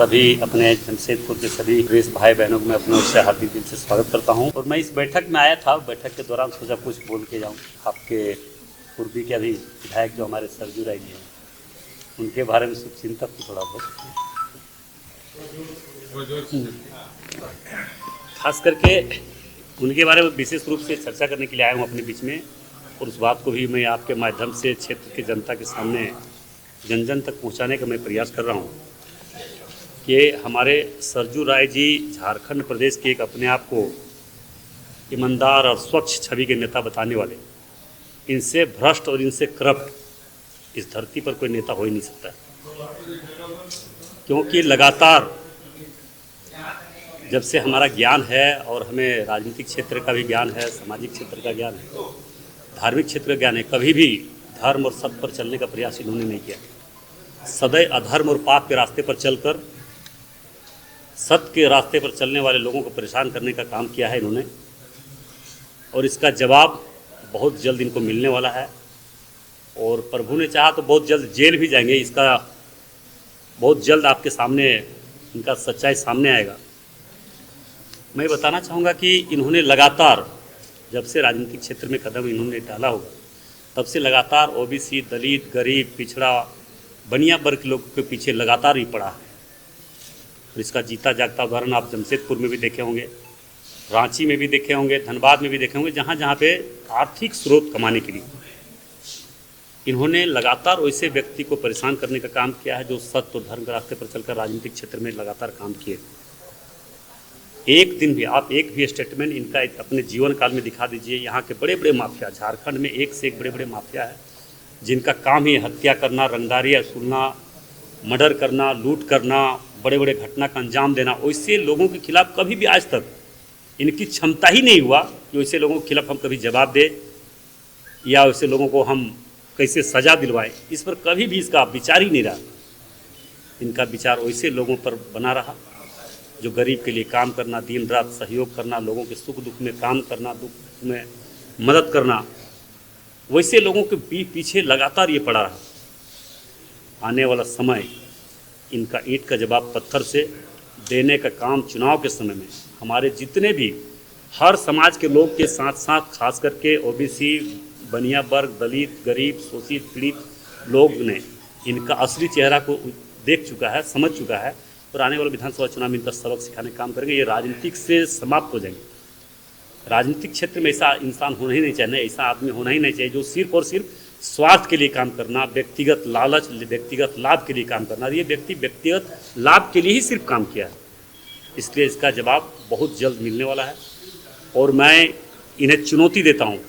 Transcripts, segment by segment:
सभी अपने जमशेदपुर के सभी प्रेस भाई बहनों को मैं अपने ओर से हार्दिक दिल से स्वागत करता हूं। और मैं इस बैठक में आया था, बैठक के दौरान सोचा कुछ बोल के जाऊं। आपके पूर्वी के अभी विधायक जो हमारे सरजू राय जी हैं, उनके बारे में शुभचिंतक तो थोड़ा बहुत खास करके उनके बारे में विशेष रूप से चर्चा करने के लिए आया हूँ अपने बीच में। और उस बात को भी मैं आपके माध्यम से क्षेत्र की जनता के सामने जन जन तक पहुँचाने का मैं प्रयास कर रहा हूँ कि हमारे सरजू राय जी झारखंड प्रदेश के एक अपने आप को ईमानदार और स्वच्छ छवि के नेता बताने वाले, इनसे भ्रष्ट और इनसे करप्ट इस धरती पर कोई नेता हो ही नहीं सकता। क्योंकि लगातार जब से हमारा ज्ञान है और हमें राजनीतिक क्षेत्र का भी ज्ञान है, सामाजिक क्षेत्र का ज्ञान है, धार्मिक क्षेत्र का ज्ञान है, कभी भी धर्म और सत्य पर चलने का प्रयास इन्होंने नहीं किया। सदैव अधर्म और पाप के रास्ते पर चलकर सत्य के रास्ते पर चलने वाले लोगों को परेशान करने का काम किया है इन्होंने। और इसका जवाब बहुत जल्द इनको मिलने वाला है। और प्रभु ने चाहा तो बहुत जल्द जेल भी जाएंगे। इसका बहुत जल्द आपके सामने इनका सच्चाई सामने आएगा। मैं बताना चाहूँगा कि इन्होंने लगातार जब से राजनीतिक क्षेत्र में कदम इन्होंने डाला होगा, तब से लगातार ओबीसी, दलित, गरीब, पिछड़ा, बनिया वर्ग के लोगों के पीछे लगातार ही पड़ा है। और इसका जीता जागता उदाहरण आप जमशेदपुर में भी देखे होंगे, रांची में भी देखे होंगे, धनबाद में भी देखे होंगे, जहाँ जहाँ पे आर्थिक स्रोत कमाने के लिए इन्होंने लगातार वैसे व्यक्ति को परेशान करने का काम किया है जो सत्य और धर्म के रास्ते पर चलकर राजनीतिक क्षेत्र में लगातार काम किए। एक दिन भी आप एक भी स्टेटमेंट इनका अपने जीवन काल में दिखा दीजिए। यहाँ के बड़े बड़े माफिया, झारखंड में एक से एक बड़े बड़े माफिया है जिनका काम ही हत्या करना, रंगदारी वसूलना, मर्डर करना, लूट करना, बड़े बड़े घटना का अंजाम देना। वैसे लोगों के खिलाफ कभी भी आज तक इनकी क्षमता ही नहीं हुआ कि वैसे लोगों के खिलाफ हम कभी जवाब दें या वैसे लोगों को हम कैसे सज़ा दिलवाएं। इस पर कभी भी इसका विचार ही नहीं रहा। इनका विचार वैसे लोगों पर बना रहा जो गरीब के लिए काम करना, दिन रात सहयोग करना, लोगों के सुख दुख में काम करना, दुख में मदद करना, वैसे लोगों के पीछे लगातार ये पड़ा रहा। आने वाला समय इनका ईंट का जवाब पत्थर से देने का काम चुनाव के समय में हमारे जितने भी हर समाज के लोग के साथ साथ खास करके ओबीसी, बनिया वर्ग, दलित, गरीब, शोषित, पीड़ित लोग ने इनका असली चेहरा को देख चुका है, समझ चुका है। और आने वाले विधानसभा चुनाव में इनका सबक सिखाने का काम करेंगे। ये राजनीतिक से समाप्त हो जाएंगे। राजनीतिक क्षेत्र में ऐसा इंसान होना ही नहीं चाहिए, ऐसा आदमी होना ही नहीं चाहिए जो सिर्फ और सिर्फ स्वार्थ के लिए काम करना, व्यक्तिगत लालच, व्यक्तिगत लाभ के लिए काम करना। ये व्यक्ति व्यक्तिगत लाभ के लिए ही सिर्फ काम किया है। इसलिए इसका जवाब बहुत जल्द मिलने वाला है। और मैं इन्हें चुनौती देता हूँ।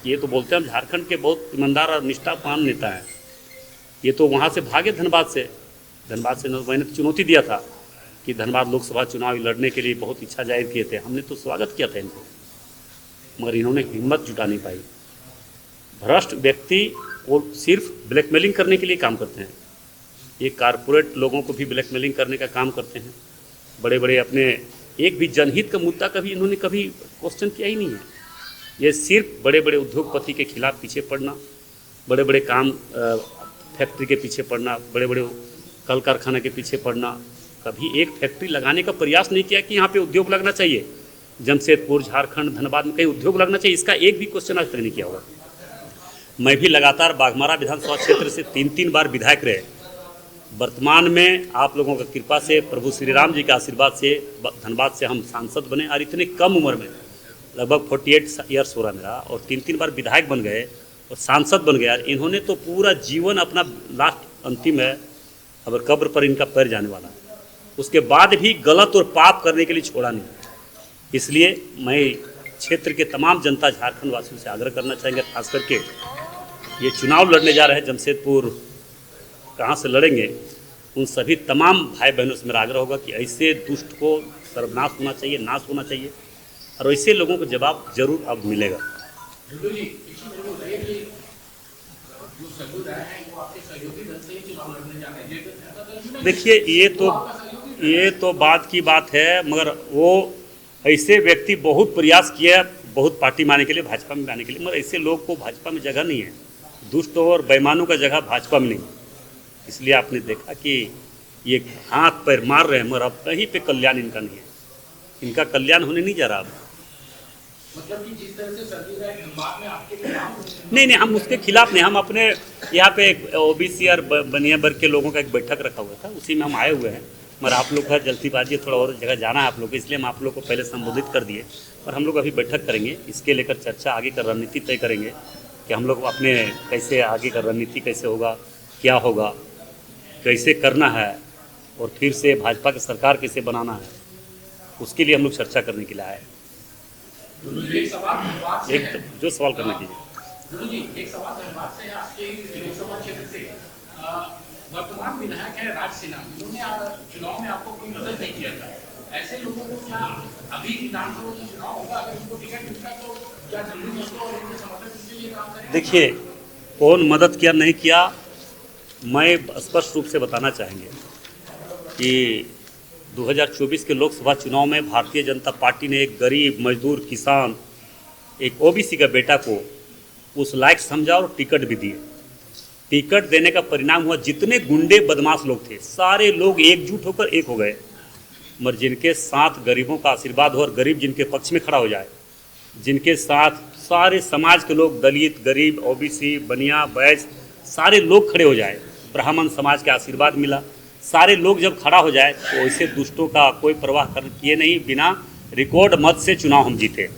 ये तो बोलते हैं हम झारखंड के बहुत ईमानदार और निष्ठावान नेता हैं, ये तो वहाँ से भागे धनबाद से मैंने चुनौती दिया था कि धनबाद लोकसभा चुनाव लड़ने के लिए बहुत इच्छा जाहिर किए थे। हमने तो स्वागत किया था इनको, मगर इन्होंने हिम्मत जुटा नहीं पाई। भ्रष्ट व्यक्ति वो सिर्फ ब्लैकमेलिंग करने के लिए काम करते हैं। ये कारपोरेट लोगों को भी ब्लैकमेलिंग करने का काम करते हैं। बड़े बड़े अपने एक भी जनहित का मुद्दा कभी इन्होंने कभी क्वेश्चन किया ही नहीं है। ये सिर्फ बड़े बड़े उद्योगपति के खिलाफ पीछे पड़ना, बड़े बड़े काम फैक्ट्री के पीछे पड़ना, बड़े बड़े कल कारखाना के पीछे पड़ना। कभी एक फैक्ट्री लगाने का प्रयास नहीं किया कि यहाँ पे उद्योग लगना चाहिए। जमशेदपुर, झारखंड, धनबाद में कहीं उद्योग लगना चाहिए, इसका एक भी क्वेश्चन आज तक नहीं किया होगा। मैं भी लगातार बाघमारा विधानसभा क्षेत्र से 3 बार विधायक रहे। वर्तमान में आप लोगों की कृपा से, प्रभु श्री राम जी के आशीर्वाद से धनबाद से हम सांसद बने। और इतने कम उम्र में लगभग 48 ईयर्स हो रहा मेरा, और 3 बार विधायक बन गए और सांसद बन गया। इन्होंने तो पूरा जीवन अपना लास्ट अंतिम है, अब कब्र पर इनका पैर जाने वाला है, उसके बाद भी गलत और पाप करने के लिए छोड़ा नहीं। इसलिए मैं क्षेत्र के तमाम जनता, झारखंड वासियों से आग्रह करना चाहेंगे, खास करके ये चुनाव लड़ने जा रहे हैं जमशेदपुर, कहाँ से लड़ेंगे, उन सभी तमाम भाई बहनों से मेरा आग्रह होगा कि ऐसे दुष्ट को सर्वनाश होना चाहिए, नाश होना चाहिए। और ऐसे लोगों को जवाब जरूर अब मिलेगा। देखिए ये तो बात की बात है, मगर वो ऐसे व्यक्ति बहुत प्रयास किया, बहुत पार्टी में आने के लिए, भाजपा में आने के लिए, मगर ऐसे लोग को भाजपा में जगह नहीं है। दुष्ट और बेईमानों का जगह भाजपा में नहीं। इसलिए आपने देखा कि ये हाथ पैर मार रहे हैं, मगर अब कहीं पे कल्याण इनका नहीं है, इनका कल्याण होने नहीं जा रहा अब। मतलब कि जिस तरह से सर्दी का बाद में आपके खिलाफ नहीं, हम उसके खिलाफ नहीं, हम अपने यहाँ पे एक ओबीसी और बनिया वर्ग के लोगों का एक बैठक रखा हुआ था, उसी में हम आए हुए हैं। मगर आप लोग का जल्दीबाजी, थोड़ा और जगह जाना है आप लोग को, इसलिए हम आप लोग को पहले संबोधित कर दिए। और हम लोग अभी बैठक करेंगे, इसके लेकर चर्चा, आगे का रणनीति तय करेंगे कि हम लोग अपने कैसे आगे का रणनीति कैसे होगा, क्या होगा, कैसे करना है, और फिर से भाजपा की सरकार कैसे बनाना है, उसके लिए हम लोग चर्चा करने के लिए आए। एक सवाल एक जो सवाल करना कीजिए। जी, एक सवाल धनबाद से आपके लोकसभा क्षेत्र से वर्तमान विधायक है राज सिन्हा, उन्होंने चुनाव में आपको कोई मदद नहीं किया था। ऐसे लोगों को क्या अभी विधानसभा का चुनाव होगा, अगर उनको टिकट मिलता तो क्या दिल्ली में और उनके समर्थक इसके लिए काम करेंगे? देखिए, कौन मदद किया नहीं किया, मैं स्पष्ट रूप से बताना चाहेंगे कि 2024 के लोकसभा चुनाव में भारतीय जनता पार्टी ने एक गरीब मजदूर किसान, एक ओबीसी का बेटा को उस लायक समझा और टिकट भी दिए। टिकट देने का परिणाम हुआ, जितने गुंडे बदमाश लोग थे सारे लोग एकजुट होकर एक हो गए। मगर जिनके साथ गरीबों का आशीर्वाद हो और गरीब जिनके पक्ष में खड़ा हो जाए, जिनके साथ सारे समाज के लोग, दलित, गरीब, ओबीसी, बनिया, बैस, सारे लोग खड़े हो जाए, ब्राह्मण समाज का आशीर्वाद मिला, सारे लोग जब खड़ा हो जाए तो ऐसे दुष्टों का कोई परवाह किए नहीं, बिना रिकॉर्ड मत से चुनाव हम जीते।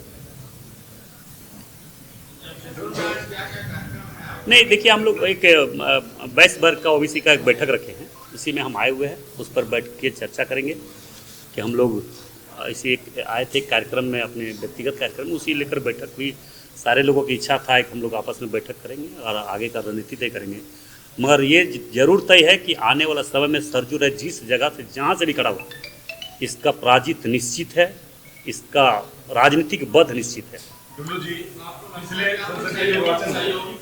नहीं, देखिए, हम लोग एक बैस वर्ग का ओबीसी का एक बैठक रखे हैं, उसी में हम आए हुए हैं, उस पर बैठ के चर्चा करेंगे कि हम लोग इसी एक आए थे कार्यक्रम में, अपने व्यक्तिगत कार्यक्रम में, उसी लेकर बैठक हुई। सारे लोगों की इच्छा था कि हम लोग आपस में बैठक करेंगे और आगे का रणनीति तय करेंगे। मगर ये जरूर तय है कि आने वाला समय में सरजू राय जिस जगह से जहाँ से भी खड़ा हुआ, इसका पराजित निश्चित है, इसका राजनीतिक वध निश्चित है। जी, पिछले संसदीय निर्वाचन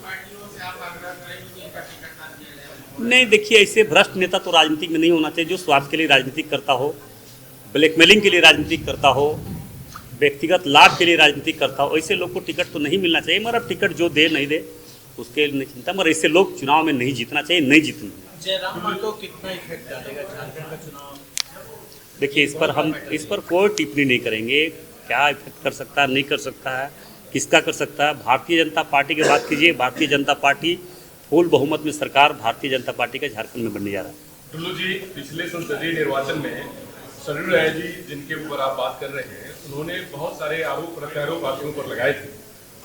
नहीं, देखिए, ऐसे भ्रष्ट नेता तो राजनीति में नहीं होना चाहिए, जो स्वार्थ के लिए राजनीति करता हो, ब्लैकमेलिंग के लिए राजनीति करता हो, व्यक्तिगत लाभ के लिए राजनीति करता हो, ऐसे लोग को टिकट तो नहीं मिलना चाहिए। मगर अब टिकट जो दे नहीं दे उसके लिए चिंता, मगर ऐसे लोग चुनाव में नहीं जीतना चाहिए, नहीं जीतना। जयराम महतो कितना इफेक्ट डालेगा झारखंड का चुनाव? देखिए, हम इस पर कोई टिप्पणी नहीं करेंगे, क्या इफेक्ट कर सकता है, नहीं कर सकता है, किसका कर सकता है। भारतीय जनता पार्टी की बात कीजिए, भारतीय जनता पार्टी फुल बहुमत में सरकार भारतीय जनता पार्टी का झारखंड में बनने जा रहा है। टुल्लू जी, पिछले संसदीय निर्वाचन में सरयू राय जी, जिनके ऊपर आप बात कर रहे हैं, उन्होंने बहुत सारे आरोप प्रत्यारोप आपके ऊपर लगाए थे,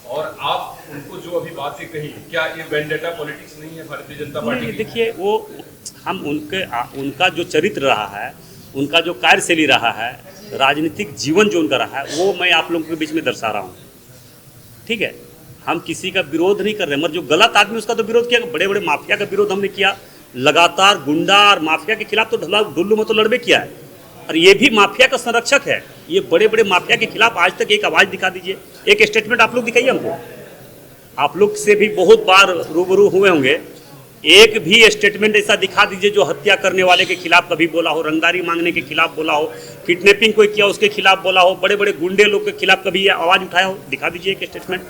और आप उनको जो अभी बातें कही, क्या ये वेंडेटा पॉलिटिक्स नहीं है भारतीय जनता पार्टी? देखिए, वो हम उनका जो चरित्र रहा है, उनका जो कार्यशैली रहा है, राजनीतिक जीवन जो उनका रहा है, वो मैं आप लोगों के बीच में दर्शा रहा हूँ। ठीक है, हम किसी का विरोध नहीं कर रहे, मगर जो गलत आदमी उसका तो विरोध किया। बड़े बड़े माफिया का विरोध हमने किया, लगातार गुंडा और माफिया के खिलाफ तो ढुल्लू में तो लड़बे किया है, और ये भी माफिया का संरक्षक है। ये बड़े बड़े माफिया के खिलाफ आज तक एक आवाज़ दिखा दीजिए, एक स्टेटमेंट आप लोग दिखाइए हमको। आप लोग से भी बहुत बार रूबरू हुए होंगे, एक भी स्टेटमेंट ऐसा दिखा दीजिए जो हत्या करने वाले के खिलाफ कभी बोला हो, रंगदारी मांगने के खिलाफ बोला हो, किडनैपिंग कोई किया उसके खिलाफ बोला हो, बड़े बड़े गुंडे लोग के खिलाफ कभी आवाज़ उठाया हो, दिखा दीजिए एक स्टेटमेंट।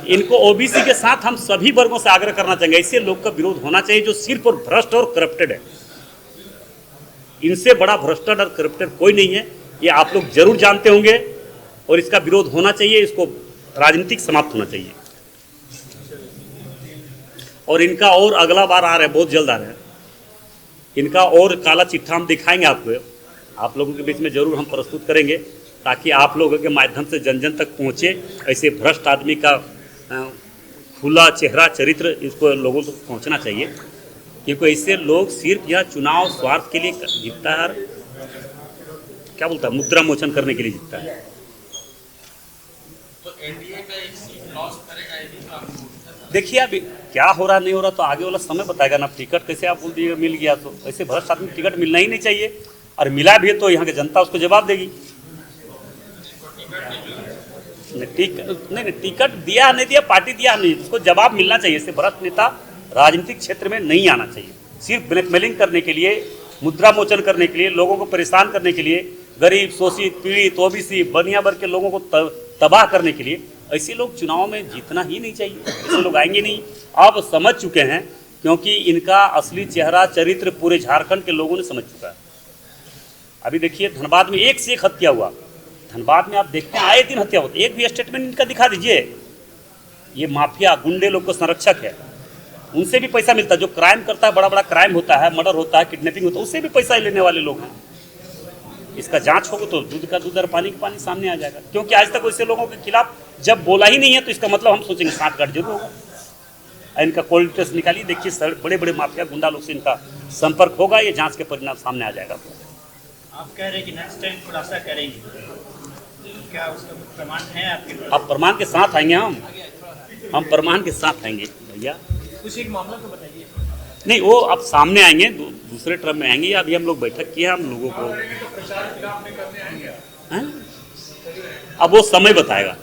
इनको ओबीसी के साथ हम सभी वर्गों से आग्रह करना चाहेंगे, ऐसे लोग का विरोध होना चाहिए जो सिर्फ और भ्रष्ट और करप्टेड है। इनसे बड़ा भ्रष्टाचार और करप्टेड कोई नहीं है, ये आप लोग जरूर जानते होंगे, और इसका विरोध होना चाहिए, इसको राजनीतिक समाप्त होना चाहिए। और इनका और अगला बार आ रहा है, बहुत जल्द आ रहा है, इनका और काला चिट्ठा हम दिखाएंगे आपको, आप लोगों के बीच में जरूर हम प्रस्तुत करेंगे, ताकि आप लोगों के माध्यम से जन जन तक पहुँचे। ऐसे भ्रष्ट आदमी का खुला चेहरा, चरित्र इसको लोगों तक पहुँचना चाहिए, क्योंकि ऐसे लोग सिर्फ यह चुनाव स्वार्थ के लिए जीतता है, क्या बोलता है, मुद्रा मोचन करने के लिए जीतता है। तो एनडीए का एक सीट लॉस करेगा, ये भी आप देखिए, अभी क्या हो रहा नहीं हो रहा तो आगे वाला समय बताएगा ना। टिकट कैसे आप बोल दिए मिल गया, तो ऐसे भ्रष्ट आदमी टिकट मिलना ही नहीं चाहिए, और मिला भी है तो यहाँ की जनता उसको जवाब देगी। नहीं, टिकट दिया नहीं दिया, पार्टी दिया नहीं, उसको जवाब मिलना चाहिए। इससे भ्रष्ट नेता राजनीतिक क्षेत्र में नहीं आना चाहिए, सिर्फ ब्लैकमेलिंग करने के लिए, मुद्रा मोचन करने के लिए, लोगों को परेशान करने के लिए, गरीब, शोषित, पीड़ित, ओबीसी, बनिया वर्ग के लोगों को तबाह करने के लिए। ऐसे लोग चुनाव में जीतना ही नहीं चाहिए, ऐसे लोग आएंगे नहीं। अब समझ चुके हैं क्योंकि इनका असली चेहरा चरित्र पूरे झारखंड के लोगों ने समझ चुका है। अभी देखिए धनबाद में एक से एक हत्या हुआ, धनबाद में आप देखते हैं आए दिन हत्या होती है। एक भी स्टेटमेंट इनका दिखा दीजिए। ये माफिया गुंडे लोग को संरक्षक है, उनसे भी पैसा मिलता है। जो क्राइम करता है, बड़ा बड़ा क्राइम होता है, मर्डर होता है, किडनैपिंग होता है, उससे भी पैसा लेने वाले लोग हैं। इसका जांच होगा तो दूध का दूध और पानी का पानी सामने आ जाएगा। क्योंकि आज तक वैसे लोगों के खिलाफ जब बोला ही नहीं है तो इसका मतलब हम सोचेंगे साठगांठ जरूर होगा। इनका कोल्ड टेस्ट निकालिए, देखिए बड़े बड़े माफिया गुंडा लोग से इनका संपर्क होगा, ये जांच के परिणाम सामने आ जाएगा। आप कह रहे हैं कि नेक्स्ट टाइम खुलासा करेंगे, क्या उसका प्रमाण है आपके पास? अब प्रमाण के साथ आएंगे हम प्रमाण के साथ आएंगे भैया। कुछ एक मामला तो बताइए। नहीं, वो अब सामने आएंगे, दूसरे टर्म में आएंगे। अभी हम लोग बैठक किए हम लोगों को, अब वो समय बताएगा।